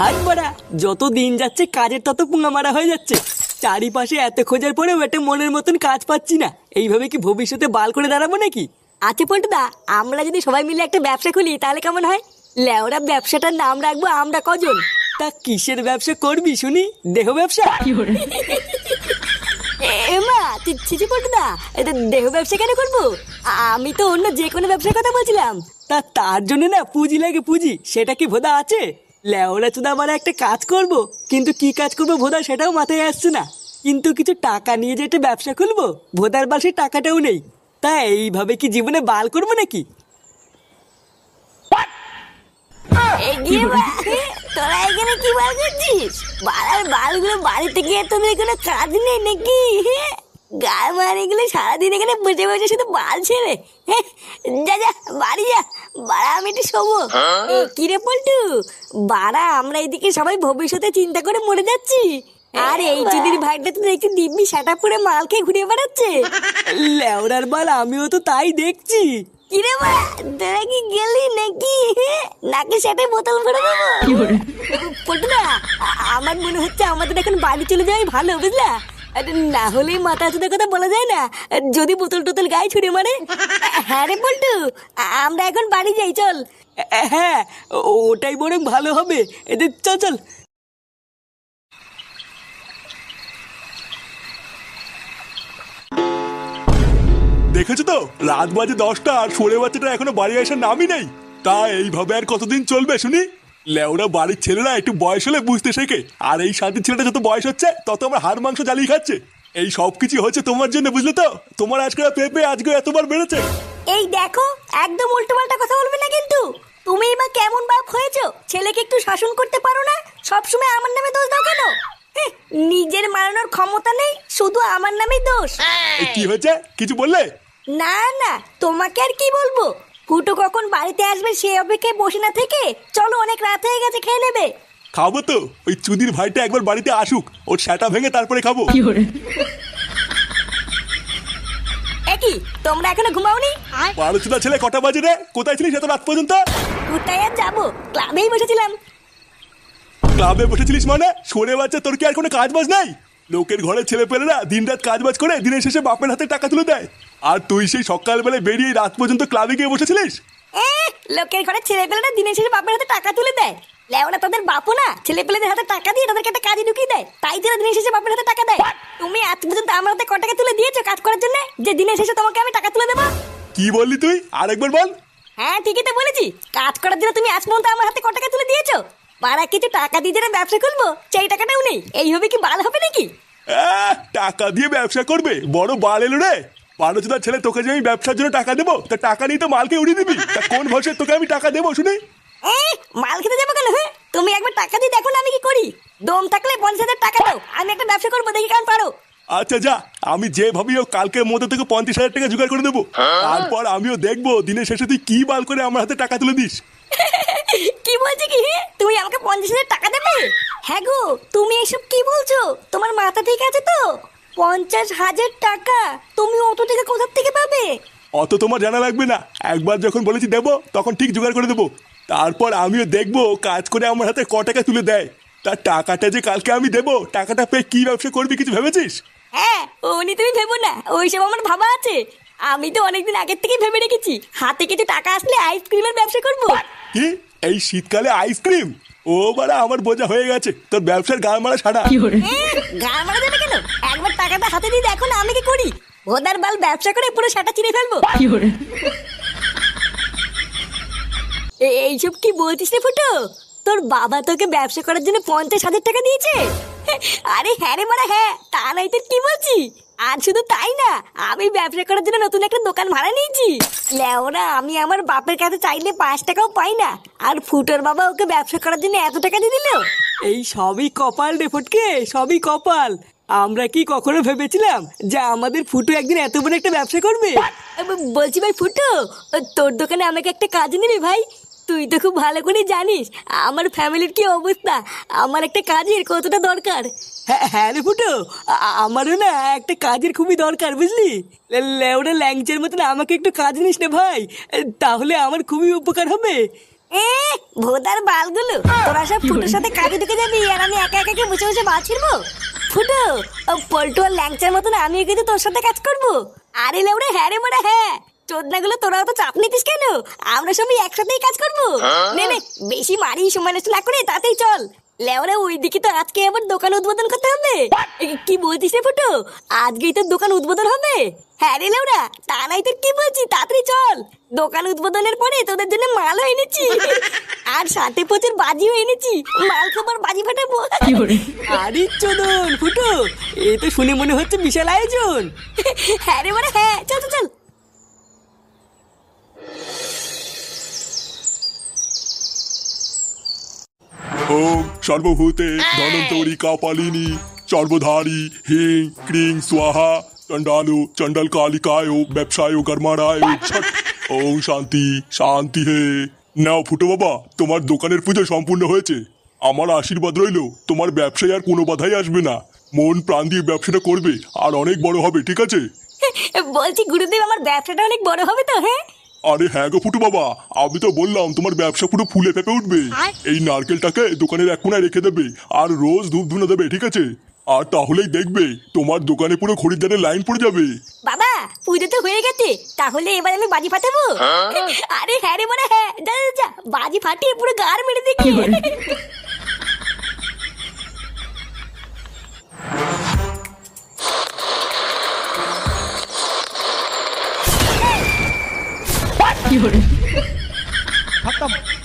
হাত বাড়া, যত দিন যাচ্ছে কাজের তত পুঙ্গা মারা হয়ে যাচ্ছে। চারিপাশে এত খোঁজার পরেও একটা মনের মতন কাজ পাচ্ছি না। এইভাবে কি ভবিষ্যতে বাল করে দাঁড়াবো নাকি? আচ্ছা পল্টুদা, আমরা যদি সবাই মিলে একটা ব্যবসা খুলি তাহলে কেমন হয়? লেওরা ব্যবসাটার নাম রাখবো আমরা কজন। তা কিসের ব্যবসা করবি শুনি? দেহ ব্যবসা? এমা চিচি পল্টুদা, দেহ ব্যবসা কেন করবো? আমি তো অন্য যে কোনো ব্যবসার কথা বলছিলাম। তার জন্য না পুঁজি লাগে, পুঁজি। সেটা কি ভোদা আছে? লেওরা চুদা মানে একটা কাজ করব, কিন্তু কি কাজ করবো ভোদা সেটাও মাথায় আসছে না। কিন্তু কিছু টাকা নিয়ে যে একটা ব্যবসা খুলবো, ভোদার বাল সেই টাকাটাও নেই। তা এইভাবে কি জীবনে বাল করবো নাকি? তোরা এখানে কি বাল করছিস? বালার বালগুলো বাড়িতে গিয়ে তোদের কোনো কাজ নেই নাকি? গায়ে মারি গুলো সারাদিন এখানে বসে বসে শুধু বাল ছেড়ে। যা যা বাড়ি যা, বাড়া আমি একটু শোবো। কিরে পল্টু, বাড়া আমরা এদিকে সবাই ভবিষ্যতে চিন্তা করে মরে যাচ্ছি, আর এই চুদির ভাইটা তো দেখছি দিব্যি সেটা পুরো মাল খেয়ে ঘুরে বেড়াচ্ছে। লেওরার বাল, আমিও তো তাই দেখছি। কিরে বা, তোরা কি গেলি নাকি? নাকি সেটাই বোতল ভরে দেবো? পল্টুদা, আমার মনে হচ্ছে আমাদের এখন বাড়ি চলে যাওয়াই ভালো, বুঝলা? না হলে মাথা চুদের কথা বলা যায় না, যদি বোতল টোতল গায়ে ছুড়ে মারে। হ্যাঁ রে পল্টু, আমরা এখন বাড়ি যাই, চল। হ্যাঁ, ওটাই বরং ভালো হবে। এদের চল চল। দেখেছো তো, রাত বাজে 10টা আর সরে বাচ্চাটা এখনো বাড়ি আসার নামই নেই। তা এইভাবে আর কতদিন চলবে শুনি? লেওরা বাড়ির ছেলেরা একটু বয়স হলে বুঝতে শেখে, আর এই শান্তির ছেলেটা যত বয়স হচ্ছে তত আমার হাড় মাংস জ্বালিয়ে খাচ্ছে। এই সব কিছু হচ্ছে তোমার জন্য, বুঝলে তো? তোমার আজকে পেঁপে আজকে এতবার বেড়েছে। এই দেখো, একদম উল্টো পাল্টা কথা বলবে না কিন্তু। তুমি বা কেমন বাপ হয়েছো, ছেলেকে একটু শাসন করতে পারো না? সবসময় আমার নামে দোষ দাও কেন? নিজের মারানোর ক্ষমতা নেই, শুধু আমার নামেই দোষ। কি হয়েছে, কিছু বললে? না না, তোমাকে আর কি বলবো। ফুটো কখন বাড়িতে আসবে সে অপেক্ষায় বসে না থেকে চলো, অনেক রাত হয়ে গেছে, খেয়ে নেবে। খাবো তো, ওই চুদির ভাইটা একবার বাড়িতে আসুক, ওর সেটা ভেঙে তারপরে খাবো। একই, তোমরা এখনো ঘুমাওনি? বারোচুদা ছেলে, কটা বাজে রে? কোথায় ছিলিস এত রাত পর্যন্ত? কোথায় আর যাবো, ক্লাবেই বসেছিলাম। ক্লাবে বসেছিলিস মানে? সরে বাচ্চা, তোর কি আর কোনো কাজ বাজ নাই? লোকের ঘরে ছেলে পেলেরা দিন রাত কাজ বাজ করে দিনের শেষে বাপের হাতে টাকা তুলে দেয়, আর তুই সেই সকালবেলায় বেরিয়ে রাত পর্যন্ত ক্লাবে গিয়ে বসেছিলিস? লোকের ঘরে ছেলেপেলেরা দিনের শেষে বাপের হাতে টাকা তুলে দেয়? লেওরা তাদের বাপও না ছেলেপেলেদের হাতে টাকা দিয়ে তাদেরকে একটা কাজে ঢুকিয়ে দেয়, তাই তারা দিনের শেষে বাপের হাতে টাকা দেয়। তুমি আজ পর্যন্ত আমার হাতে ক টাকা তুলে দিয়েছো কাজ করার জন্য, যে দিনের শেষে তোমাকে আমি টাকা তুলে দেবো? কি বললি তুই? আরেকবার বল। হ্যাঁ ঠিকই তো বলেছি, কাজ করার জন্য তুমি আজ পর্যন্ত আমার হাতে ক টাকা তুলে দিয়েছো? পাড়া কিছু টাকা দিয়ে যেন ব্যবসা করবো, সেই টাকাটাও নেই। এইভাবে কি বাল হবে নাকি? টাকা দিয়ে ব্যবসা করবে? বড় বাল এলো রে। বারোচুদার ছেলে, তোকে যে আমি ব্যবসার জন্য টাকা দেবো, তা টাকা নিয়ে তো মালকে উড়িয়ে দিবি। তা কোন ভরসায় তোকে আমি টাকা দেবো শুনি? মাল খেতে যাবো কেন? হ্যাঁ, তুমি একবার টাকা দিয়ে দেখো না আমি কি করি। দম থাকলে 50,000 টাকা দাও, আমি একটা ব্যবসা করবো, দেখি কেমন পারো। আচ্ছা যা, আমি যে ভাবি হোক কালকের মধ্যে থেকে 50,000 টাকা জোগাড় করে দেবো। তারপর আমিও দেখবো দিনের শেষে তুই কি বাল করে আমার হাতে টাকা তুলে দিস। কি বলছি কি? তুমি আমাকে 50,000 টাকা দেবে? হ্যাঁ গো, তুমি এসব কি বলছো? তোমার মাথা ঠিক আছে তো? 50,000 টাকা তুমি অত টাকা কোথা থেকে পাবে? অত তোমার জানা লাগবে না, একবার যখন বলেছি দেবো তখন ঠিক জোগাড় করে দেবো। তারপর আমিও দেখবো কাজ করে আমার হাতে ক টাকা তুলে দেয়। তার টাকাটা যে কালকে আমি দেবো, টাকাটা পেয়ে কি ব্যবসা করবি কিছু ভেবেছিস? হ্যাঁ, উনি তুমি ভেবো না, ওইসব আমার ভাবা আছে। আমি তো অনেকদিন আগের থেকেই ভেবে রেখেছি, হাতে কিছু টাকা আসলে আইসক্রিমের ব্যবসা করবো। কি, এই শীতকালে আইসক্রিম? ও বাড়া, আমার বোঝা হয়ে গেছে তোর ব্যবসার গাল মারা ছাড়া। গাল মারা দেবে কেন? একবার টাকাটা হাতে দিয়ে দেখো না আমি কি করি। ভোদার বাল ব্যবসা করে পুরো সাটা চিনে ফেলবো। এইসব কি বলছিস রে ফুটো? তোর বাবা তোকে ব্যবসা করার জন্য 50,000 টাকা দিয়েছে? আরে হ্যাঁ রে মারা, হ্যাঁ, তা নাই তোর কি বলছি। আর শুধু তাই না, আমি ব্যবসা করার জন্য নতুন একটা দোকান ভাড়া নিয়েছি। লেওরা, আমি আমার বাপের কাছে চাইলে 5 টাকাও পাই না, আর ফুটোর বাবা ওকে ব্যবসা করার জন্য এত টাকা দিয়ে দিল। এই সবই কপাল রে ফটকে, সবই কপাল। আমরা কি কখনো ভেবেছিলাম যে আমাদের ফুটু একদিন এত বড় একটা ব্যবসা করবে? বলছি ভাই ফুটো, তোর দোকানে আমাকে একটা কাজ নিবি ভাই? তুই তো খুব ভালো করে জানিস আমার ফ্যামিলির কি অবস্থা, আমার একটা কাজের কতটা দরকার। হ্যাঁ রে ফুটো, আমারও না একটা কাজের খুবই দরকার, বুঝলি? লেওড়া ল্যাংচের মতন আমাকে একটু কাজ নিস না ভাই, তাহলে আমার খুবই উপকার হবে। ভোদার বালগুলো, তোরা সব ফুটোর সাথে কাজে ঢুকে যাবি আর আমি একা একা বসে বসে মাছ ছিড়বো? ফুটো, পল্টু আর ল্যাংচার মতন আমিও কিন্তু তোর সাথে কাজ করবো। আরে লেউড়ে, হ্যাঁ রে মোড়া হ্যাঁ, চোদনাগুলো তোরাও তো চাপ নিতিস কেন? আমরা সবাই একসাথেই কাজ করবো। নে নে, বেশি মারি সময় নষ্ট না করে তাতেই চল। লেওরা ওইদিকে তো আজকে আবার দোকান উদ্বোধন করতে হবে। কি বলছিস রে ফুটো, আজকেই তো দোকান উদ্বোধন হবে? হ্যাঁ রে লেওরা, তা নাই তোর কি বলছি, তাড়াতাড়ি চল। দোকান উদ্বোধনের পরে তোদের জন্য মালও এনেছি, আর সাথে প্রচুর বাজিও এনেছি। মাল খাবার বাজি ফাটাবো। আরে চোদন ফুটো, এ তো শুনে মনে হচ্ছে বিশাল আয়োজন। হ্যাঁ রে মানে হ্যাঁ, চল চল চল। ওম সর্বভূতে ধনন্তরী কাপালিনী সর্বধারী হিং ক্রিং স্বাহা চণ্ডালু চণ্ডাল কালিকায় ব্যবসায় কর্মারায় ছট। ওম শান্তি শান্তি হে। নাও ফুটো বাবা, তোমার দোকানের পুজো সম্পূর্ণ হয়েছে। আমার আশীর্বাদ রইলো, তোমার ব্যবসায় আর কোনো বাধাই আসবে না। মন প্রাণ দিয়ে ব্যবসাটা করবে আর অনেক বড় হবে, ঠিক আছে? বলছি গুরুদেব, আমার ব্যবসাটা অনেক বড় হবে তো? হ্যাঁ আরে হ্যাঁ গো ফুটু বাবা, আমি তো বললাম তোমার ব্যবসা পুরো ফুলে ফেপে উঠবে। এই নারকেলটাকে দোকানের এক কোনায় রেখে দেবে আর রোজ ধূপ ধুনো দেবে, ঠিক আছে? আর তাহলেই দেখবে তোমার দোকানে পুরো খরিদ্দারের লাইন পড়ে যাবে। বাবা, পুজো তো হয়ে গেছে, তাহলে এবার আমি বাজি ফাটাবো? আরে হ্যাঁ রে মানে হ্যাঁ, যা যা যা, বাজি ফাটিয়ে পুরো গার মেরে দেখি। खत्म।